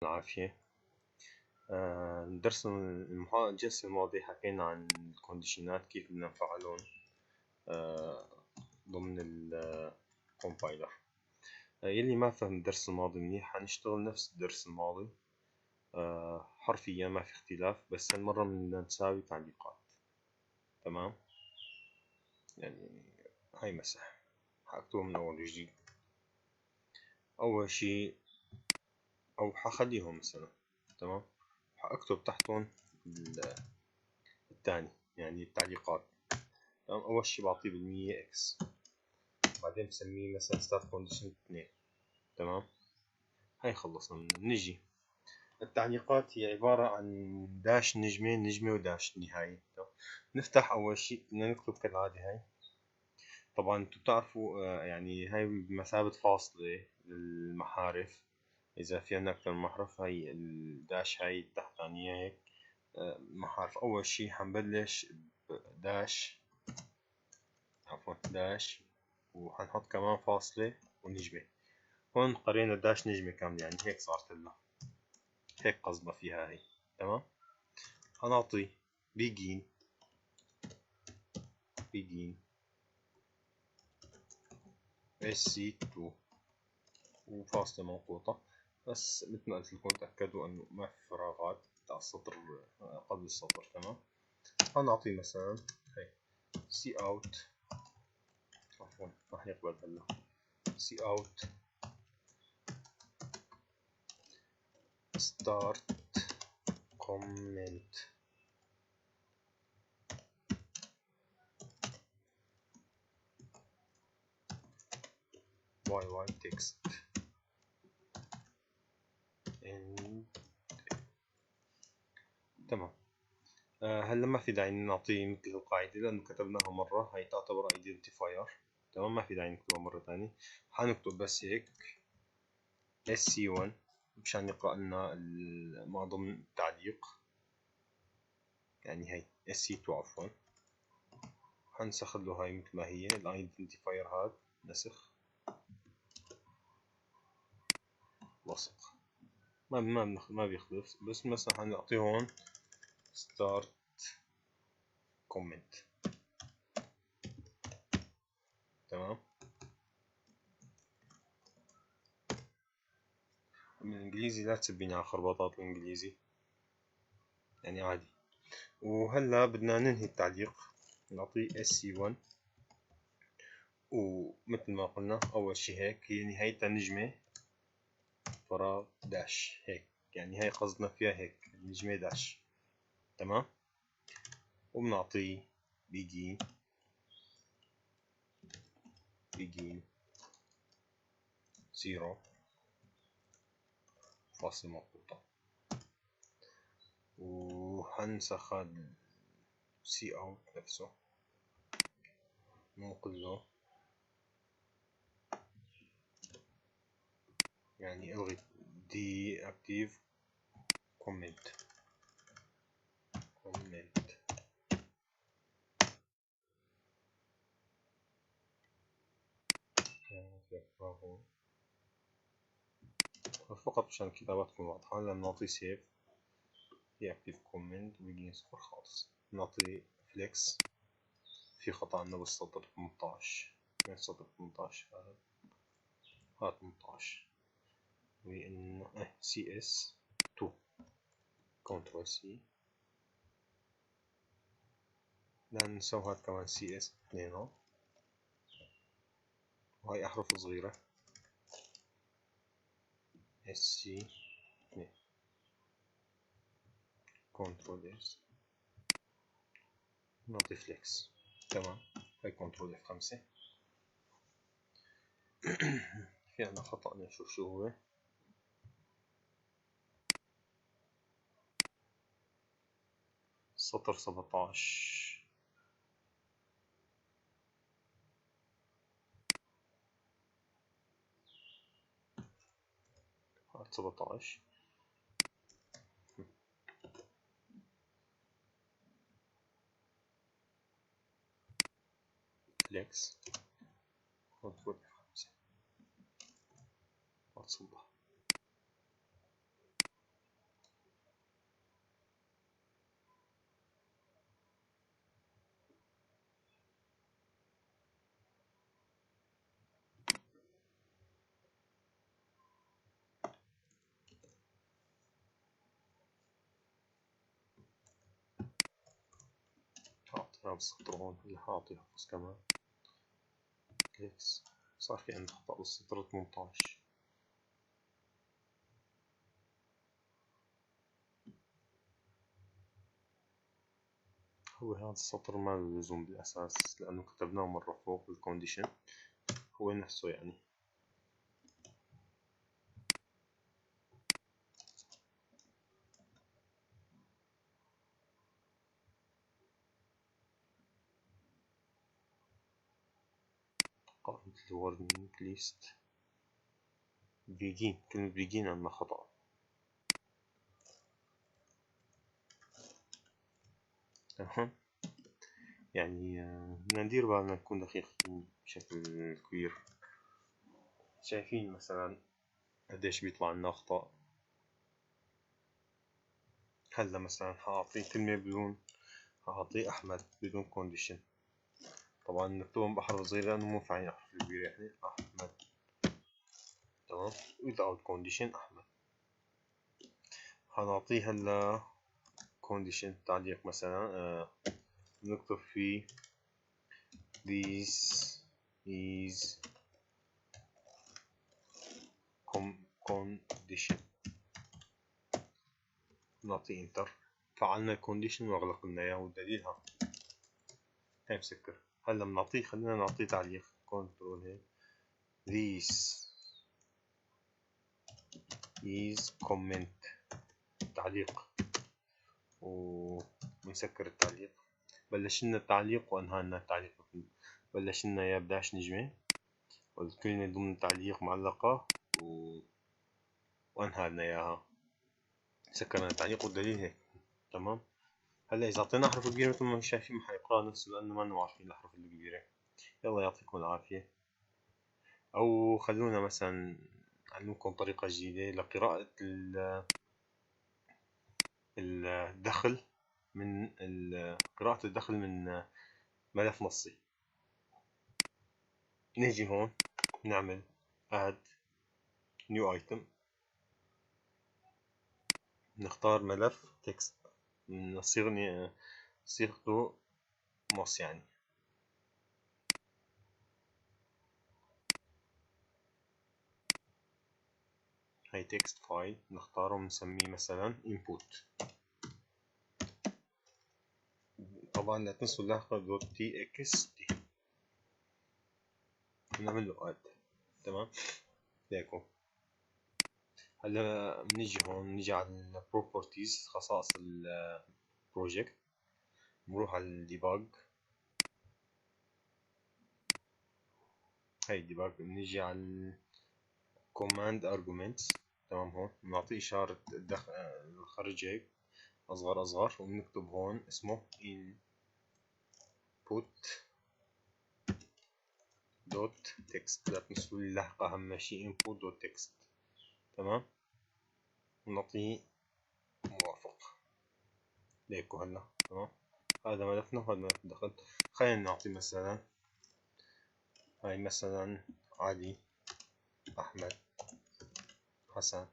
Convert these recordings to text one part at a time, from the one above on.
العافية. الجلسة الماضية حكينا عن الكونديشنات كيف بدنا نفعلهم ضمن الكومبايلر. يلي ما فهم الدرس الماضي منيح حنشتغل نفس الدرس الماضي حرفيا، ما في اختلاف، بس هالمرة بدنا نساوي تعليقات. تمام، يعني هاي مسح حاكتبهم من أول وجديد. أول شي أو حخليهم مثلا، تمام، حأكتب تحتهم الثاني يعني التعليقات. تمام، أول شي بعطيه بالمية إكس، بعدين بسميه مثلا ستارت كونديشن 2. تمام، هاي خلصنا منه. نجي التعليقات هي عبارة عن داش نجمة نجمة وداش نهاية. نفتح أول شي بدنا نكتب كالعادة هاي. طبعا انتو بتعرفوا يعني هاي بمثابة فاصلة للمحارف، إذا في عنا أكثر من محرف. هاي الداش هاي التحتانية هيك محارف. أول شي حنبلش بداش، عفوا داش، وحنحط كمان فاصلة ونجمة. هون قرينا داش نجمة كاملة، يعني هيك صارت لنا، هيك قصدنا فيها هي. تمام، هنعطي begin sc2 وفاصلة منقوطة. بس مثل ما قلت لكم تأكدوا انه ما في فراغات تاع السطر قبل السطر. تمام، هنعطي مثلا هي cout، عفوا راح يقبل هلا cout start comment yy text and. تمام، هلا ما في داعي نعطيه مثل القاعدة لأنه كتبناها مرة، هي تعتبر identifier. تمام، ما في داعي نكتبها مرة ثانية. حنكتب بس هيك sc1 مشان يقرأ لنا ما ضمن التعليق، يعني هي sc2 عفوا. حنسخ له هاي مثل ما هي الايدنتيفاير، هذا نسخ لصق، ما بيخلص. بس مثلا حنعطيه هون start comment. تمام، بالانجليزي لا تسبيني على خربطات الانجليزي، يعني عادي. وهلا بدنا ننهي التعليق، نعطيه sc1 ومثل ما قلنا اول شي هيك هي نهايتها نجمة فراغ داش هيك، يعني هاي قصدنا فيها هيك نجمة داش. تمام، وبنعطيه begin زيرو فاصلة منقوطة. وحنسخ هذا cout نفسه، ننقل له يعني الغي deactive comment. فقط عشان الكتابات تكون واضحة. هلا بنعطي save deactive comment وبيجي صفر خالص. نعطي flex، في خطأ عندنا بالسطر 18، من السطر 18 هذا 18، وإنه CS2 كنترول سي. بدنا نسوي هاد كمان CS2، وهي أحرف صغيرة SC2 كنترول S، نعطي فليكس. تمام، هاي كنترول F5. في عنا خطأ، نشوف شو هو. سطر 17، 17 فليكس كنترول F5 وتصلح. هذا السطر هون اللي حاطي حفظ كمان إكس. صار في عندي خطأ بالسطر 18. هو هذا السطر ما له لزوم بالأساس لأنه كتبناه مرة فوق الكونديشن، هو نفسه يعني. قائمة الورنينج ليست بيجين، كلمة بيجين عندنا خطأ. تمام، يعني بدنا ندير بالنا نكون دقيقين بشكل كبير. شايفين مثلا قديش بيطلع لنا أخطاء. هلا مثلا حاعطيه كلمة بدون، حاعطيه أحمد بدون كونديشن. طبعا نكتبهم بحرف صغير لأنه مو فاعلين أحرف كبيرة، يعني أحمد. تمام، without condition أحمد. حنعطيه هلا condition تعليق مثلا، نكتب فيه this is condition. نعطيه انتر، فعلنا الكونديشن واغلقنا اياه، والدليل هاي مسكر. هلا بنعطيه، خلينا نعطيه تعليق، كنترول هيك this is comment تعليق، ونسكر التعليق. بلشنا التعليق وانهينا التعليق. بلشنا يا بداش نجمة والكلمة ضمن التعليق معلقة وانهينا اياها، سكرنا التعليق والدليل هيك. تمام. هلا اذا اعطينا احرف كبيرة مثل ما شايفين ما حيقرأ نفسه لانه ما عارفين الاحرف الكبيرة. يلا يعطيكم العافية. او خلونا مثلا أعلمكم طريقة جديدة لقراءة الدخل من قراءة الدخل من ملف نصي. نيجي هون نعمل add new item، نختار ملف text من صيغته نص يعني. هاي text file نختاره ونسميه مثلا input. طبعا لا تنسوا اللاحقة .txt ونعمل له add. تمام ليكو. هلا بنيجي هون، بنيجي على ال properties خصائص البروجكت، بنروح على الديباج. هاي الديباج بنيجي على ال command arguments. تمام، هون بنعطي إشارة الخرج هيك أصغر أصغر، وبنكتب هون اسمه input دوت تكست. لا تنسوا اللاحقة أهم شي input دوت تكست. تمام، ونعطيه موافق ليكو. هلا تمام، هذا ملفنا وهذا ملف الدخل. خلينا نعطي مثلا هاي مثلا علي أحمد حسن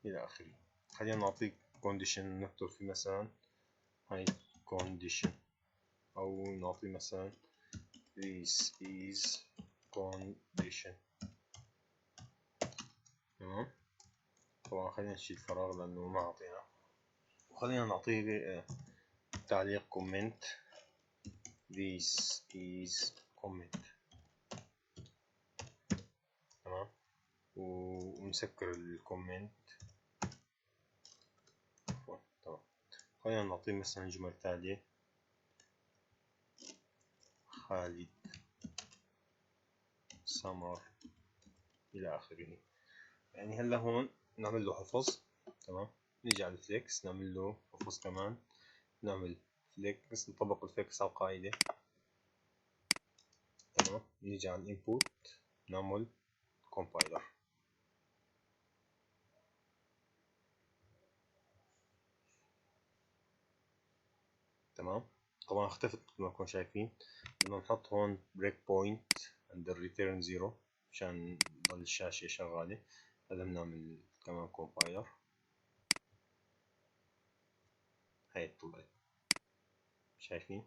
إلى آخره. خلينا نعطيه condition نكتب فيه مثلا هاي condition، أو نعطي مثلا this is condition. تمام، طبعا خلينا نشيل فراغ لأنه ما أعطينا، وخلينا نعطيه تعليق comment this is comment. تمام، ونسكر الكومنت. تمام، خلينا نعطيه مثلا جمل تالية خالد سمر إلى آخره. يعني هلا هون نعمل له حفظ. تمام، نيجي على الفليكس نعمل له حفظ كمان، نعمل فليكس نطبق الفليكس على القاعدة. تمام، نيجي على الانبوت نعمل كومبايلر. تمام، طبعا اختفت مثل ما كنتم شايفين. بدنا نحط هون بريك بوينت عند الريتيرن زيرو عشان تضل الشاشة شغالة. هذا بنعمل كمان كومبايلر. هاي طلعت. شايفين؟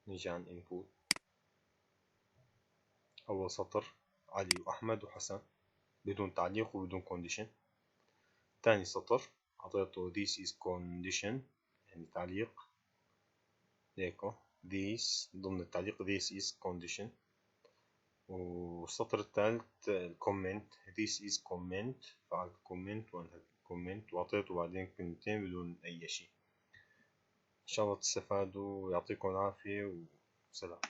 نيجي عن input. أول سطر علي وأحمد وحسن بدون تعليق وبدون condition. تاني سطر أعطيته this is condition يعني تعليق هيكو this ضمن التعليق this is condition. والسطر الثالث الكومنت this is comment فعلت comment وانهيت comment وأعطيته بعدين كلمتين بدون أي شيء. إن شاء الله تستفادوا ويعطيكم العافية وسلام.